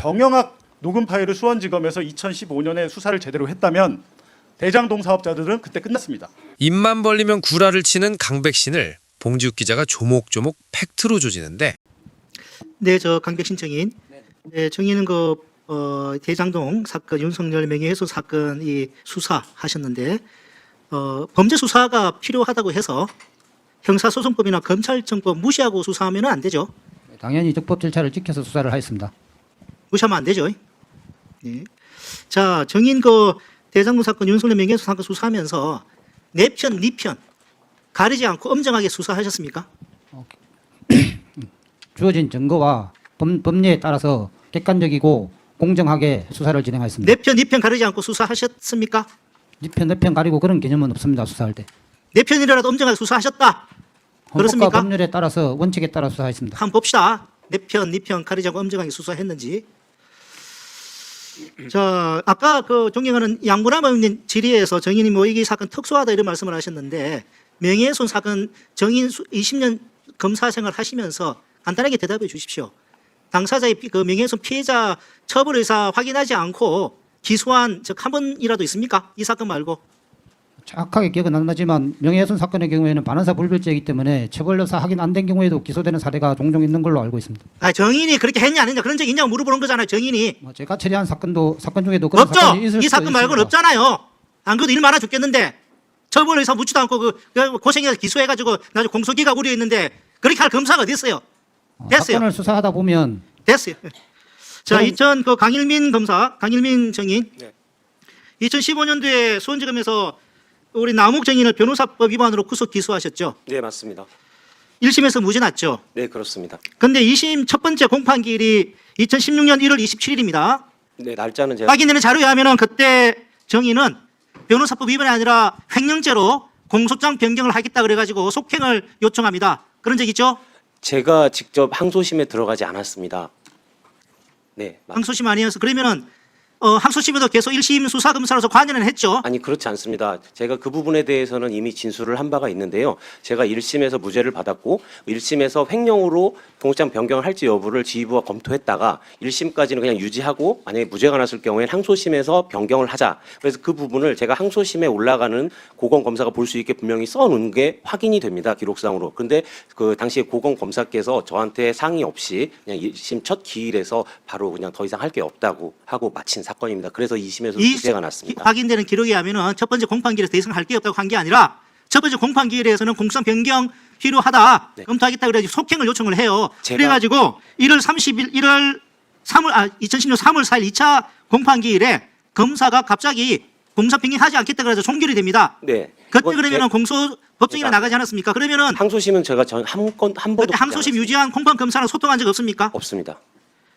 정영학 녹음 파일을 수원지검에서 2015년에 수사를 제대로 했다면 대장동 사업자들은 그때 끝났습니다. 입만 벌리면 구라를 치는 강백신을 봉지욱 기자가 조목조목 팩트로 조지는데 네, 저 강백신 증인. 네, 증인은 대장동 사건 윤석열 명예훼손 사건 이 수사하셨는데 범죄 수사가 필요하다고 해서 형사소송법이나 검찰청법 무시하고 수사하면 안 되죠. 당연히 적법 절차를 지켜서 수사를 하였습니다. 무시하면 안 되죠. 네. 자, 증인 대장동 사건 윤석열 명예훼손 사건 수사하면서 내 편, 네 편 가리지 않고 엄정하게 수사하셨습니까? 주어진 증거와 법리에 따라서 객관적이고 공정하게 수사를 진행하였습니다. 내 편, 네 편 가리지 않고 수사하셨습니까? 내 편 가리고 그런 개념은 없습니다. 수사할 때. 내 편이라도 엄정하게 수사하셨다. 헌법과 그렇습니까? 법률에 따라서 원칙에 따라 수사했습니다. 한번 봅시다. 내 편, 네 편 가리지 않고 엄정하게 수사했는지. 자, 아까 존경하는 양문남 의원님 질의에서 정인이 이 사건 특수하다 이런 말씀을 하셨는데 명예훼손 사건 정인 20년 검사 생활 하시면서 간단하게 대답해 주십시오. 당사자의 명예훼손 피해자 처벌 의사 확인하지 않고 기소한 적 한 번이라도 있습니까? 이 사건 말고. 정확하게 기억은 안 나지만 명예훼손 사건의 경우에는 반환사 불별죄이기 때문에 처벌 의사 확인 안 된 경우에도 기소되는 사례가 종종 있는 걸로 알고 있습니다. 정인이 그렇게 했냐 안 했냐 그런 적 있냐고 물어보는 거잖아요. 정인이. 제가 처리한 사건 중에도 그런 없죠. 사건이 있을 이 수도 사건 말고는 있습니다. 없잖아요. 안 그래도 일 많아 죽겠는데 처벌 의사 묻지도 않고 고생해서 기소해가지고 나중에 공소기각 우려했는데 그렇게 할 검사가 어디 있어요? 됐어요. 사건을 수사하다 보면 됐어요. 자, 강일민 검사, 강일민 정인. 네. 2015년도에 수원지검에서 우리 남욱 정인을 변호사법 위반으로 구속 기소하셨죠. 네, 맞습니다. 1심에서 무죄 났죠. 네, 그렇습니다. 근데 2심 첫 번째 공판기일이 2016년 1월 27일입니다. 네, 날짜는 제가 확인되는 자료에 하면은 그때 정인은 변호사법 위반이 아니라 횡령죄로 공소장 변경을 하겠다 그래가지고 속행을 요청합니다. 그런 적 있죠? 제가 직접 항소심에 들어가지 않았습니다. 네, 항소심 아니어서 그러면은 항소심에도 계속 1심 수사검사로서 관여는 했죠. 아니 그렇지 않습니다. 제가 그 부분에 대해서는 이미 진술을 한 바가 있는데요. 제가 1심에서 무죄를 받았고 1심에서 횡령으로 공소장 변경을 할지 여부를 지휘부가 검토했다가 1심까지는 그냥 유지하고 만약에 무죄가 났을 경우에는 항소심에서 변경을 하자. 그래서 그 부분을 제가 항소심에 올라가는 고검 검사가 볼 수 있게 분명히 써놓은 게 확인이 됩니다. 기록상으로. 그런데 그 당시에 고검 검사께서 저한테 상의 없이 그냥 1심 첫 기일에서 바로 그냥 더 이상 할 게 없다고 하고 마친 사건입니다. 그래서 2심에서 무죄가 났습니다. 확인되는 기록에 하면은 첫 번째 공판기일에서 더 이상 할 게 없다고 한 게 아니라 첫 번째 공판기일에서는 공소장 변경 필요하다. 네. 검토하겠다 그래가지고 속행을 요청을 해요. 제가- 그래가지고 2010년 3월 4일 2차 공판기일에 검사가 갑자기 공소장 변경하지 않겠다 그래서 종결이 됩니다. 네. 그때 그건 그러면은 공소 법정이나 제가- 나가지 않았습니까? 그러면은 항소심은 제가 한 번도 그때 항소심 유지한 공판 검사랑 소통한 적 없습니까? 없습니다.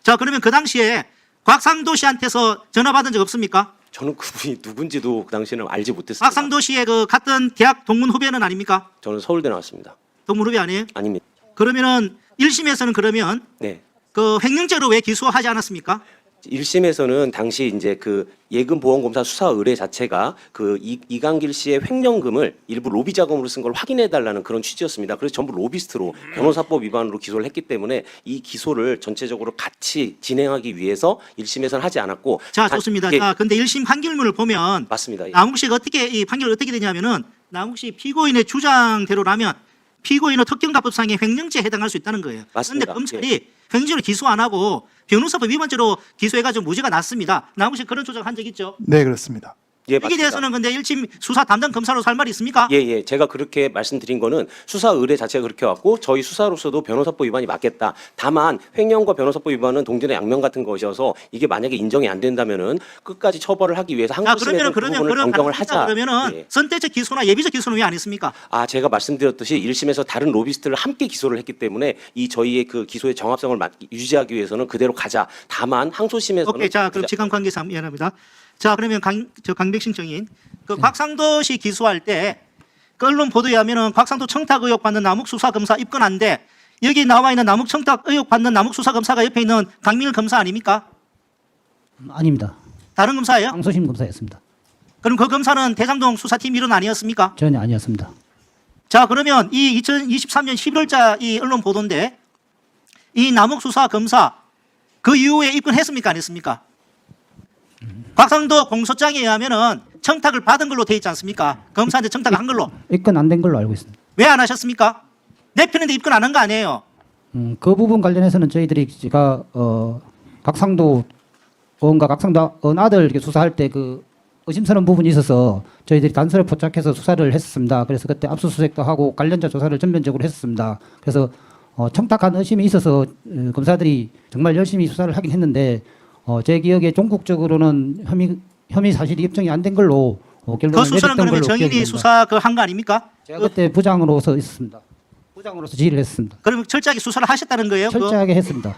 자, 그러면 그 당시에 곽상도 씨한테서 전화 받은 적 없습니까? 저는 그분이 누군지도 그 당시에는 알지 못했습니다. 곽상도 씨의 같은 대학 동문 후배는 아닙니까? 저는 서울대 나왔습니다. 동문 후배 아니에요? 아닙니다. 그러면은 1심에서는 그러면 네. 횡령죄로 왜 기소하지 않았습니까? 1심에서는 당시 이제 그 예금보험검사 수사 의뢰 자체가 그 이강길 씨의 횡령금을 일부 로비 자금으로 쓴 걸 확인해 달라는 그런 취지였습니다. 그래서 전부 로비스트로 변호사법 위반으로 기소를 했기 때문에 이 기소를 전체적으로 같이 진행하기 위해서 1심에서는 하지 않았고. 자, 좋습니다. 예, 자, 근데 1심 판결문을 보면 맞습니다. 남욱 씨가 이 판결이 어떻게 되냐면은 남욱 씨 피고인의 주장대로라면 피고인은 특경가법상의 횡령죄에 해당할 수 있다는 거예요. 그런데 맞습니다. 검찰이 횡령죄로 기소 안 하고 변호사법 위반죄로 기소해가지고 무죄가 났습니다. 남욱 씨 그런 조작한 적 있죠? 네, 그렇습니다. 예, 여기 대해서는 근데 1심 수사 담당 검사로서 할 말이 있습니까? 예. 제가 그렇게 말씀드린 거는 수사 의뢰 자체가 그렇게 왔고 저희 수사로서도 변호사법 위반이 맞겠다. 다만 횡령과 변호사법 위반은 동전의 양면 같은 것이어서 이게 만약에 인정이 안 된다면은 끝까지 처벌을 하기 위해서 항소심에서 그 부분을 변경을 하자. 그러면은 예. 선택적 기소나 예비적 기소는 왜 안 했습니까? 제가 말씀드렸듯이 1심에서 다른 로비스트를 함께 기소를 했기 때문에 이 저희의 그 기소의 정합성을 유지하기 위해서는 그대로 가자. 다만 항소심에서는 오케이, 자, 그럼 지간 관계상 미안합니다. 자, 그러면 강백신 정인 곽상도 씨 기소할 때 그 언론 보도에 하면은 곽상도 청탁 의혹 받는 남욱 수사 검사 입건한데 여기 나와 있는 남욱 청탁 의혹 받는 남욱 수사 검사가 옆에 있는 강민일 검사 아닙니까? 아닙니다. 다른 검사예요? 항소심 검사였습니다. 그럼 그 검사는 대장동 수사팀 일원 아니었습니까? 전혀 아니었습니다. 자, 그러면 이 2023년 11월자 이 언론 보도인데 이 남욱 수사 검사 그 이후에 입건했습니까? 안 했습니까? 곽상도 공소장에 의하면은 청탁을 받은 걸로 돼 있지 않습니까? 검사한테 청탁을 한 걸로. 입건 안 된 걸로 알고 있습니다. 왜 안 하셨습니까? 내 편인데 입건 안 한 거 아니에요? 그 부분 관련해서는 저희들이 제가 곽상도 의원과 곽상도 의원 아들 이렇게 수사할 때 그 의심스러운 부분이 있어서 저희들이 단서를 포착해서 수사를 했습니다. 그래서 그때 압수수색도 하고 관련자 조사를 전면적으로 했습니다. 그래서 청탁한 의심이 있어서 검사들이 정말 열심히 수사를 하긴 했는데 제 기억에 종국적으로는 혐의 사실이 입증이 안 된 걸로 결론을 그 수사는 내렸던 그러면 걸로 기억이 정인이 됩니다. 수사 그 한 거 아닙니까? 제가 그때 부장으로서 있었습니다. 부장으로서 지휘를 했습니다. 그러면 철저하게 수사를 하셨다는 거예요? 그 철저하게 했습니다.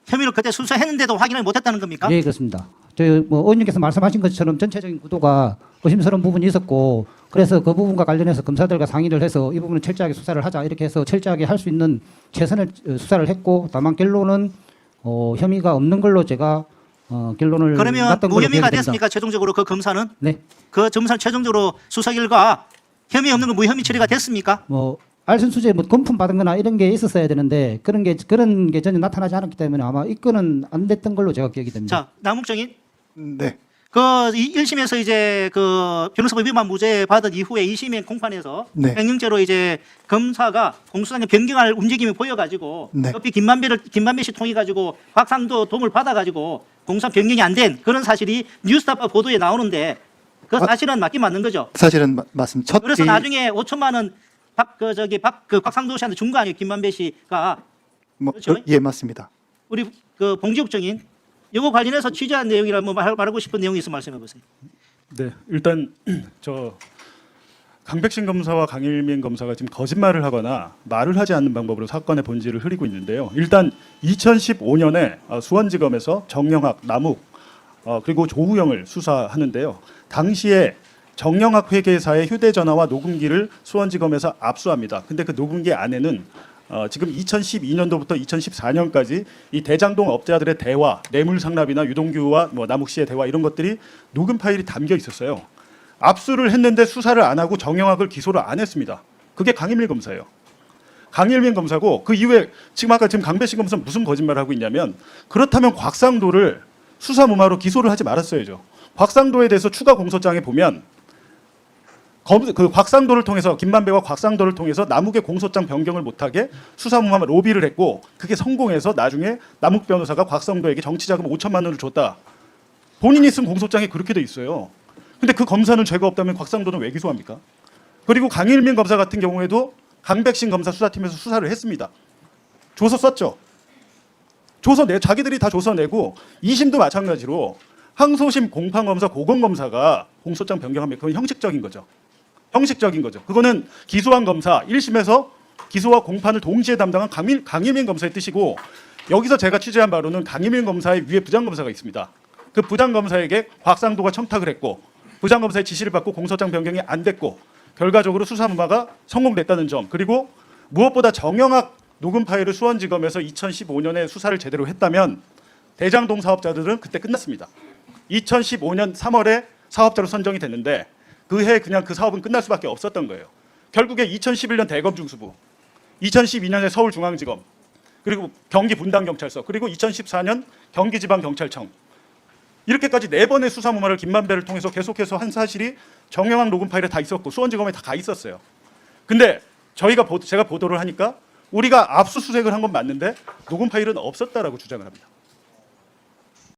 혐의를 그때 수사했는데도 확인을 못했다는 겁니까? 예, 그렇습니다. 저희 의원님께서 말씀하신 것처럼 전체적인 구도가 의심스러운 부분이 있었고 그래서 그 부분과 관련해서 검사들과 상의를 해서 이 부분을 철저하게 수사를 하자 이렇게 해서 철저하게 할 수 있는 최선을 수사를 했고 다만 결론은 혐의가 없는 걸로 제가 결론을 그러면 났던 걸로 무혐의가 기억이 됩니다. 됐습니까? 최종적으로 그 검사는 네, 그 검사는 최종적으로 수사 결과 혐의 없는 거 무혐의 처리가 됐습니까? 알선수재 금품 받은거나 이런 게 있었어야 되는데 그런 게 전혀 나타나지 않았기 때문에 아마 입건은 안 됐던 걸로 제가 기억이 됩니다. 자, 남욱정인 네. 그 1심에서 이제 그 변호사법 위반 무죄 받은 이후에 2심의 공판에서 네. 횡령죄로 이제 검사가 공소장에 변경할 움직임이 보여가지고 네. 옆이 김만배 씨 통해 가지고 곽상도 도움을 받아가지고 공소장 변경이 안 된 그런 사실이 뉴스타파 보도에 나오는데 그 사실은 맞긴 맞는 거죠. 사실은 맞습니다. 첫 그래서 이- 나중에 5천만 원 곽상도 씨한테 준 거 아니에요? 김만배 씨가 그렇죠? 예, 맞습니다. 우리 그 봉지욱 정인 이거 관련해서 취재한 내용이라 뭐 말하고 싶은 내용이 있으면 말씀해 보세요. 네, 일단 저 강백신 검사와 강일민 검사가 지금 거짓말을 하거나 말을 하지 않는 방법으로 사건의 본질을 흐리고 있는데요. 일단 2015년에 수원지검에서 정영학, 남욱 그리고 조우영을 수사하는데요. 당시에 정영학 회계사의 휴대전화와 녹음기를 수원지검에서 압수합니다. 근데 그 녹음기 안에는 지금 2012년도부터 2014년까지 이 대장동 업자들의 대화, 뇌물 상납이나 유동규와 남욱 씨의 대화 이런 것들이 녹음 파일이 담겨 있었어요. 압수를 했는데 수사를 안 하고 정영학을 기소를 안 했습니다. 그게 강일민 검사예요. 강일민 검사고 그 이후에 지금 강배신 검사는 무슨 거짓말을 하고 있냐면 그렇다면 곽상도를 수사 무마로 기소를 하지 말았어야죠. 곽상도에 대해서 추가 공소장에 보면 그 곽상도를 통해서 김만배와 곽상도를 통해서 남욱의 공소장 변경을 못하게 수사무마 로비를 했고 그게 성공해서 나중에 남욱 변호사가 곽상도에게 정치자금 5천만 원을 줬다. 본인이 쓴 공소장에 그렇게 돼 있어요. 근데 그 검사는 죄가 없다면 곽상도는 왜 기소합니까? 그리고 강일민 검사 같은 경우에도 강백신 검사 수사팀에서 수사를 했습니다. 조서 썼죠. 자기들이 다 조서 내고 2심도 마찬가지로 항소심 공판검사 고검검사가 공소장 변경하면 그건 형식적인 거죠. 형식적인 거죠. 그거는 기소한 검사 1심에서 기소와 공판을 동시에 담당한 강일민 검사의 뜻이고 여기서 제가 취재한 바로는 강일민 검사의 위에 부장검사가 있습니다. 그 부장검사에게 곽상도가 청탁을 했고 부장검사의 지시를 받고 공소장 변경이 안 됐고 결과적으로 수사무마가 성공됐다는 점 그리고 무엇보다 정영학 녹음 파일을 수원지검에서 2015년에 수사를 제대로 했다면 대장동 사업자들은 그때 끝났습니다. 2015년 3월에 사업자로 선정이 됐는데 그 해 그냥 그 사업은 끝날 수밖에 없었던 거예요. 결국에 2011년 대검 중수부, 2012년에 서울중앙지검, 그리고 경기 분당경찰서, 그리고 2014년 경기지방경찰청 이렇게까지 4번의 수사무마를 김만배를 통해서 계속해서 한 사실이 정영학 녹음 파일에 다 있었고 수원지검에 다 가 있었어요. 근데 제가 보도를 하니까 우리가 압수수색을 한 건 맞는데 녹음 파일은 없었다라고 주장을 합니다.